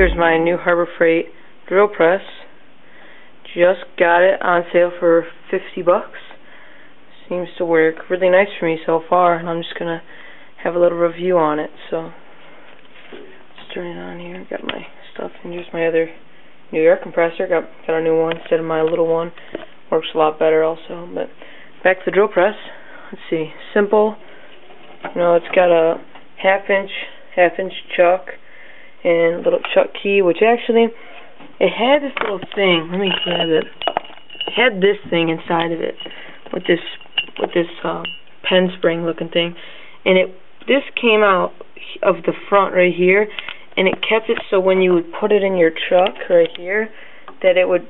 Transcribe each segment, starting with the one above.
Here's my new Harbor Freight drill press. Just got it on sale for $50. Seems to work really nice for me so far, and I'm just gonna have a little review on it. So let's turn it on here. Got my stuff, and here's my other new air compressor. Got a new one instead of my little one. Works a lot better also. But back to the drill press. Let's see. Simple. You know, it's got a half inch chuck and a little chuck key, which actually it had this little thing. Let me grab it. It had this thing inside of it with this pen spring looking thing, and this came out of the front right here, and it kept it so when you would put it in your chuck right here, that it would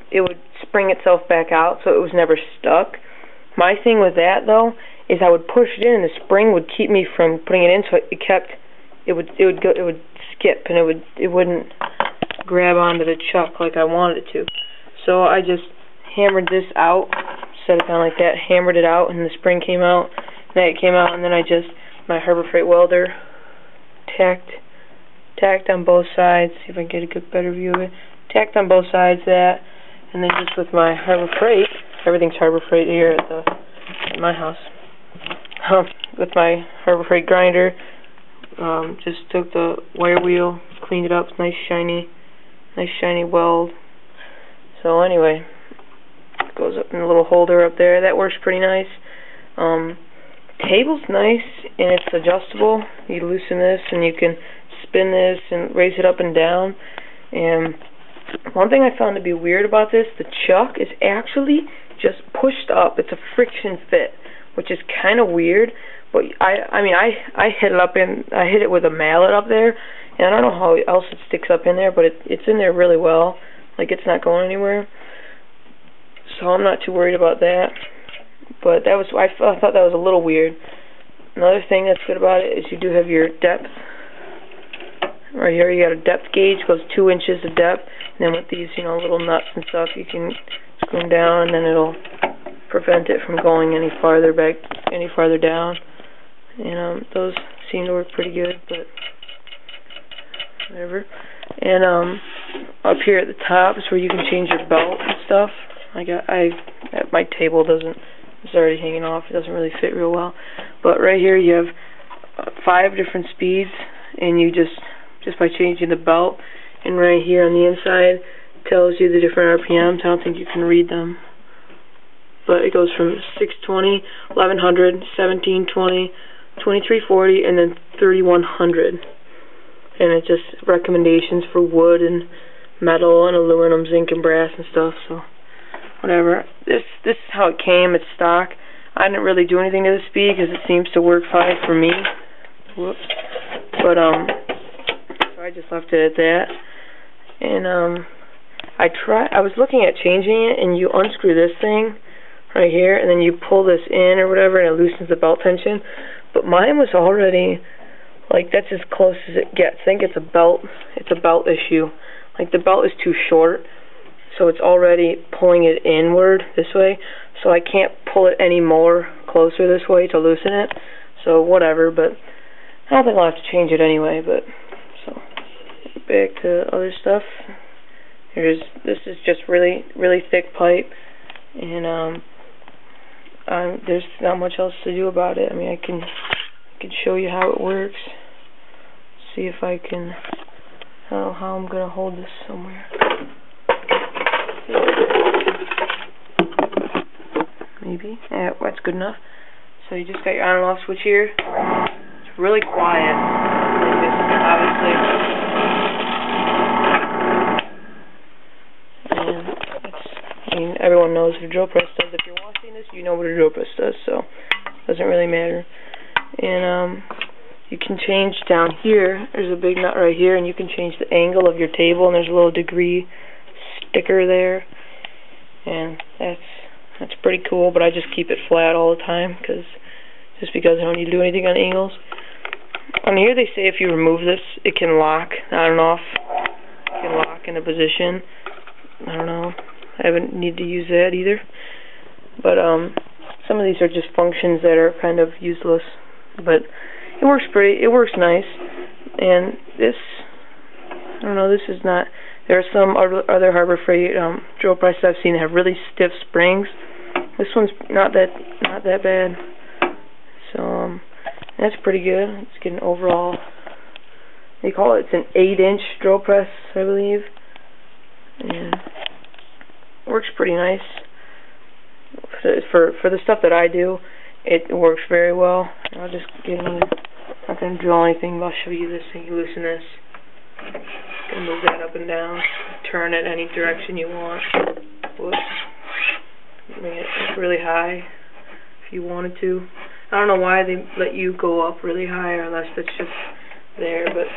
spring itself back out, so it was never stuck. My thing with that though is I would push it in, and the spring would keep me from putting it in, so it would skip, and it wouldn't grab onto the chuck like I wanted it to. So I just hammered this out, set it down like that, hammered it out, and the spring came out, and it came out, and then I just, my Harbor Freight welder, tacked on both sides, see if I can get a good better view of it, tacked on both sides that, and then just with my Harbor Freight, everything's Harbor Freight here at my house, with my Harbor Freight grinder, just took the wire wheel, cleaned it up, nice shiny weld. So anyway, it goes up in a little holder up there. That works pretty nice. Table's nice, and it's adjustable. You loosen this, and you can spin this and raise it up and down. And one thing I found to be weird about this, the chuck is actually just pushed up. It's a friction fit, which is kind of weird. But I mean, I hit it with a mallet up there, and I don't know how else it sticks up in there, but it's in there really well. Like, it's not going anywhere. So I'm not too worried about that. But I thought that was a little weird. Another thing that's good about it is you do have your depth. Right here you got a depth gauge, goes 2 inches of depth. And then with these, you know, little nuts and stuff, you can screw them down, and then it'll prevent it from going any farther down. And those seem to work pretty good, but whatever. And up here at the top is where you can change your belt and stuff. My table it's already hanging off. It doesn't really fit real well. But right here you have 5 different speeds, and you just by changing the belt, and right here on the inside tells you the different RPMs. I don't think you can read them, but it goes from 620, 1100, 1720, 2340, and then 3100. And it's just recommendations for wood and metal and aluminum, zinc and brass and stuff. So whatever. This is how it came. It's stock. I didn't really do anything to the speed because it seems to work fine for me. Whoops. But so I just left it at that. And I was looking at changing it, and you unscrew this thing right here, and then you pull this in or whatever, and it loosens the belt tension. But mine was already, like, that's as close as it gets. I think it's a belt issue. Like, the belt is too short, so it's already pulling it inward this way, so I can't pull it any more closer this way to loosen it. So whatever, but I don't think I'll have to change it anyway. But so back to other stuff. This is just really thick pipe, and there's not much else to do about it. I mean, I can show you how it works. See if I can, how I'm gonna hold this somewhere. Maybe. Yeah, that's good enough. So you just got your on and off switch here. It's really quiet. Obviously. And I mean, everyone knows what a drill press does. If you're watching this, you know what a drill press does, so it doesn't really matter. And you can change down here. There's a big nut right here, and you can change the angle of your table, and there's a little degree sticker there. And that's pretty cool, but I just keep it flat all the time just because I don't need to do anything on angles. On here they say if you remove this, it can lock on and off. It can lock into position. I don't know. I haven't need to use that either. But some of these are just functions that are kind of useless. But it works nice. And this I don't know, this is not, there are some other Harbor Freight drill presses I've seen that have really stiff springs. This one's not that bad. So that's pretty good. It's getting overall, they call it, it's an 8-inch drill press, I believe. And works pretty nice. For the stuff that I do, it works very well. I'll just get in, not going to drill anything, but I'll show you this thing. You loosen this. Gonna move that up and down. Turn it any direction you want. Whoops. Make it really high if you wanted to. I don't know why they let you go up really high, or unless it's just there, but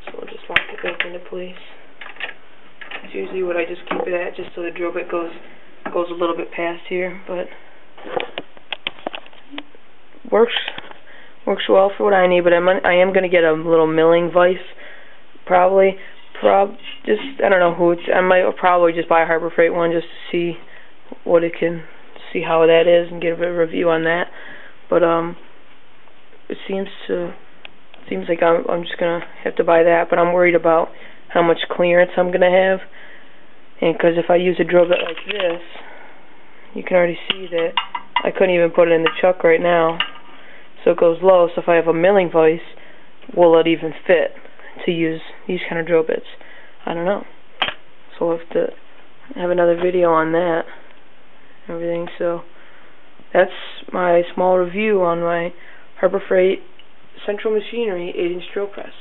so we'll just lock it back into place. It's usually what I just keep it at, just so the drill bit goes a little bit past here, but works well for what I need. But I am going to get a little milling vise, probably. Just, I don't know who it's. I might probably just buy a Harbor Freight one just to see what it can, see how that is, and give a review on that. But it seems like I'm just gonna have to buy that. But I'm worried about how much clearance I'm gonna have, and because if I use a drill bit like this, you can already see that I couldn't even put it in the chuck right now, so it goes low. So if I have a milling vise, will it even fit to use these kind of drill bits? I don't know. So we'll have to have another video on that and everything. So that's my small review on my Harbor Freight Central Machinery 8-inch drill press.